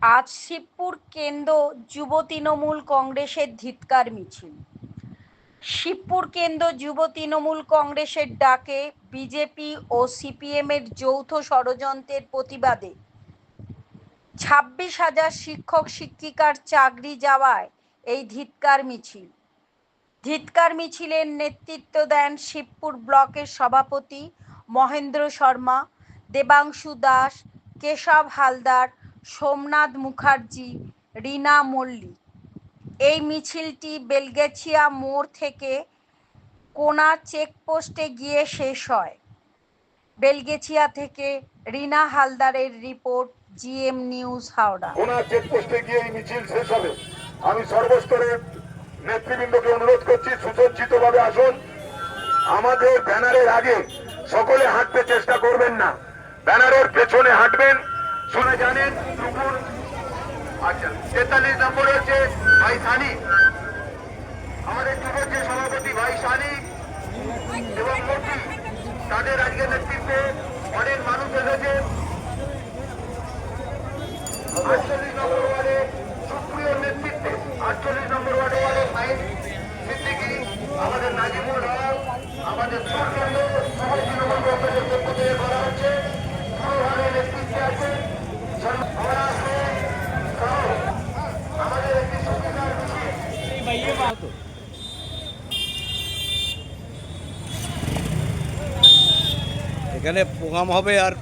আজ শিবপুর কেন্দ্র যুব তৃণমূল কংগ্রেসের ধিক্কার মিছিল। শিবপুর কেন্দ্র যুব তৃণমূল কংগ্রেসের ডাকে বিজেপি ও সিপিএমের যৌথ ষড়যন্ত্রের প্রতিবাদে 26,000 শিক্ষক শিক্ষিকার চাকরি যাওয়ায় এই ধিক্কার মিছিল। ধিক্কার মিছিলের নেতৃত্ব দেন শিবপুর ব্লকের সভাপতি মহেন্দ্র শর্মা, দেবাংশু দাস, কেশব হালদার, সোমনাথ মুখার্জি, রীনা মল্লিক। এই মিছিলটি বেলগেছিয়া মোড় থেকে কোনা চেকপোস্টে গিয়ে শেষ হয়। বেলগেছিয়া থেকে রীনা হালদারের রিপোর্ট, জিএম নিউজ, হাওড়া। কোনা চেকপোস্টে গিয়ে এই মিছিল শেষ হবে। আমি সর্বস্তরের নেতৃবৃন্দকে অনুরোধ করছি, সুসজ্জিতভাবে আসুন। আমাদের ব্যানারের আগে সকলে হাঁটতে চেষ্টা করবেন না, ব্যানারের পেছনে হাঁটবেন। শুনে জানেন দুপুর 43 নম্বর হচ্ছে ভাই সানি, আমাদের যুবক যে সভাপতি ভাই সানি এবং মতি, তাদের আজকে নেতৃত্বে অনেক মানুষ এসেছে। 48 নম্বর ওয়ার্ডে সুপ্রিয় নেতৃত্বে 48 নম্বর ওয়ার্ডে সাইন সিদ্দিকি, আমাদের নাজিমুল হক, আমাদের তৃণমূল কংগ্রেসের পক্ষ থেকে করা হচ্ছে। পুরোভাবে নেতৃত্বে আছে আমাদের একটি সংবিধান এখানে প্রোগ্রাম হবে। আর